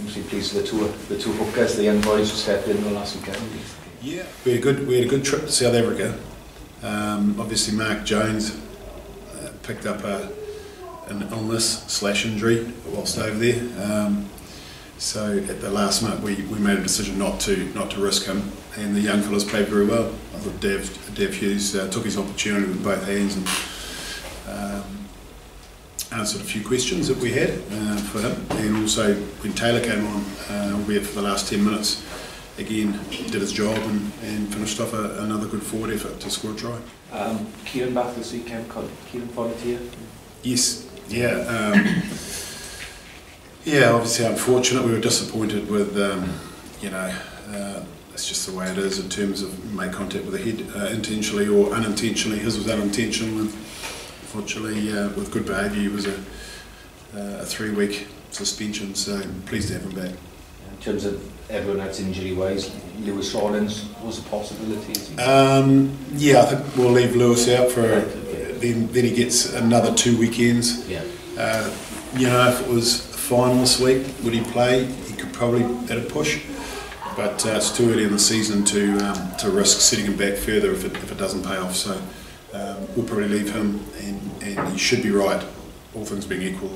obviously pleased with the two hookers, the young boys who stepped in the last weekend. Yeah, we had a good trip to South Africa. Obviously, Mark Jones picked up an illness/injury whilst over there. So at the last minute, we made a decision not to risk him, and the young fellas played very well. I thought Dev Hughes took his opportunity with both hands and answered a few questions that we had for him. And also when Taylor came on, albeit for the last 10 minutes, again did his job and finished off another good forward effort to score a try. Kieran back this weekend. Kieran volunteer. Yes, yeah. Yeah, obviously unfortunate. We were disappointed with, it's just the way it is in terms of make contact with the head intentionally or unintentionally. His was unintentional, and unfortunately with good behaviour he was a 3-week suspension, so pleased to have him back. In terms of everyone else injury-wise, Lewis Rawlins was a possibility? Yeah, I think we'll leave Lewis out for then he gets another 2 weekends. Yeah. If it was final this week, would he play? He could probably at a push, but it's too early in the season to risk setting him back further if it doesn't pay off. So we'll probably leave him, and he should be right, all things being equal,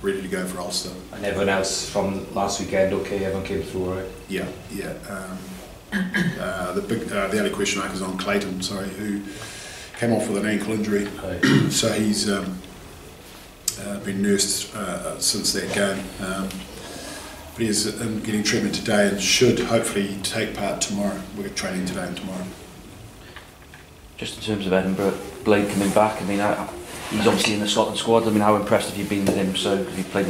ready to go for Ulster. And everyone else from last weekend, okay? Everyone came through all right? Yeah. The only question mark is on Clayton, who came off with an ankle injury. Right. So he's been nursed since that game. But he's getting treatment today and should hopefully take part tomorrow. We're training today and tomorrow. Just in terms of Edinburgh, Blade coming back, I mean, he's obviously in the Scotland squad. I mean, how impressed have you been with him? So, have you played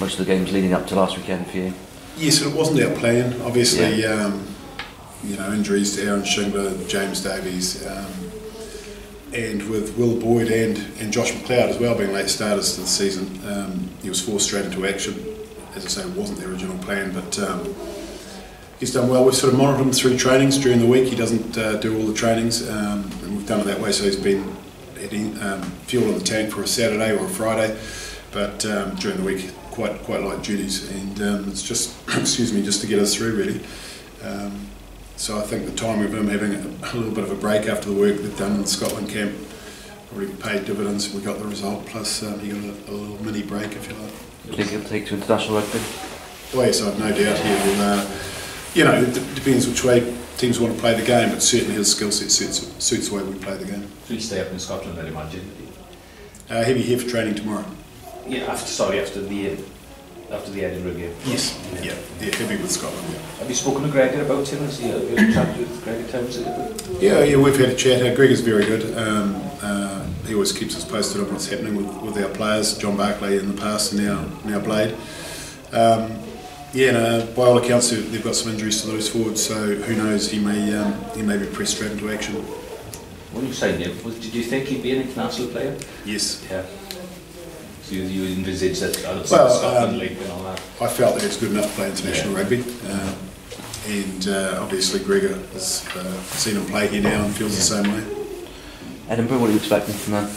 most of the games leading up to last weekend for you? Yes, it wasn't our plan. Obviously, injuries to Aaron Shingler, James Davies, and with Will Boyd and Josh McLeod as well being late starters to the season, he was forced straight into action. As I say, it wasn't the original plan, but he's done well. We've sort of monitored him through trainings during the week. He doesn't do all the trainings, and we've done it that way, so he's been hitting fuel in the tank for a Saturday or a Friday, but during the week quite light duties, and it's just just to get us through really. So I think the timing of him having a little bit of a break after the work they've done in the Scotland camp probably paid dividends. We got the result, plus he got a little mini break, if you like. Do you think he'll take to international rugby? Well, yes, I've no doubt he will. It depends which way teams want to play the game, but certainly his skill set suits the way we play the game. Will he stay up in Scotland, I'd imagine? He'll be here for training tomorrow. Yeah, after the Edinburgh game. Yes. Yeah, he'll be with Scotland. Yeah. Have you spoken to Gregor about him? Has he had a chat with Gregor Thomson? Yeah, we've had a chat. Gregor's very good. He always keeps us posted on what's happening with our players. John Barclay in the past, and now Blade. By all accounts, they've got some injuries to those forwards, so who knows? He may be pressed straight into action. When you signed him, did you think he'd be an international player? Yes. Yeah. So you envisaged that Scotland League and all that? I felt that he was good enough to play international rugby, and obviously Gregor has seen him play here now and feels the same way. Edinburgh, what are you expecting from them?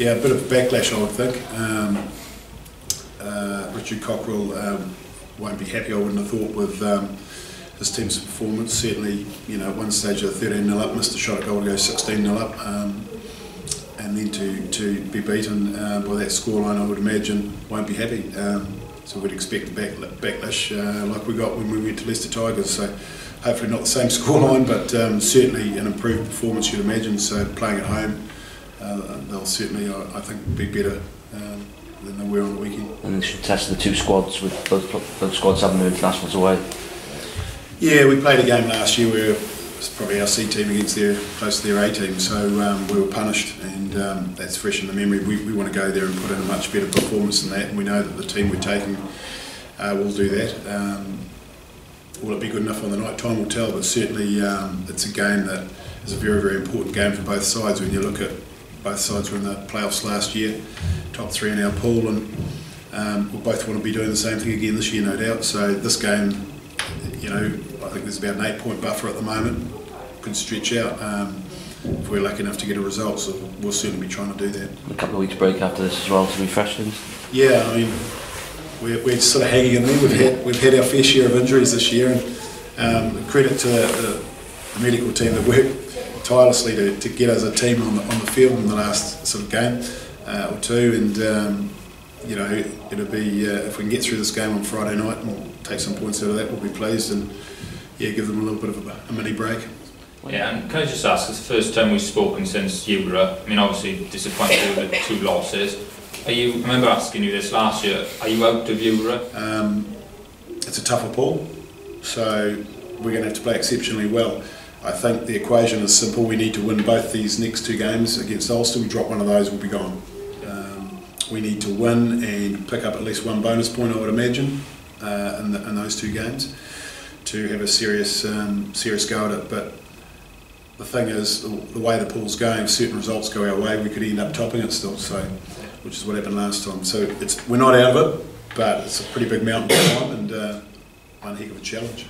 Yeah, a bit of a backlash, I would think. Richard Cockrell won't be happy, I wouldn't have thought, with his team's performance. Certainly, at one stage of 13-0 up, missed a shot at goal to go 16-0 up, and then to be beaten by that scoreline, I would imagine, won't be happy. So we'd expect a backlash like we got when we went to Leicester Tigers. So hopefully not the same scoreline, but certainly an improved performance, you'd imagine. So playing at home, they'll certainly, I think, be better than they were on the weekend. And they should test the two squads, with both squads having their internationals away. Yeah, we played a game last year where it was probably our C team against close to their A team, so we were punished, and that's fresh in the memory. We want to go there and put in a much better performance than that, and we know that the team we're taking will do that. Will it be good enough on the night? Time will tell, but certainly it's a game that is a very, very important game for both sides. When you look at both sides were in the playoffs last year, top 3 in our pool, and we'll both want to be doing the same thing again this year, no doubt. So this game, I think there's about an 8-point buffer at the moment. Could stretch out if we're lucky enough to get a result, so we'll certainly be trying to do that. A couple of weeks break after this as well to refresh things. Yeah, I mean, we're sort of hanging in there. We've had our fair share of injuries this year, and credit to the medical team that worked tirelessly to get us a team on the field in the last sort of game or two, and it'll be if we can get through this game on Friday night and take some points out of that, we'll be pleased, and give them a little bit of a mini break. Yeah, and can I just ask, it's the first time we've spoken since Euro. I mean, obviously disappointed with the 2 losses. I remember asking you this last year, are you out of Euro? It's a tougher pool, so we're going to have to play exceptionally well. I think the equation is simple. We need to win both these next 2 games against Ulster. We drop one of those, we'll be gone. We need to win and pick up at least 1 bonus point, I would imagine, in those 2 games to have a serious go at it. But the thing is, the way the pool's going, if certain results go our way, we could end up topping it still, so, which is what happened last time. So we're not out of it, but it's a pretty big mountain to climb and one heck of a challenge.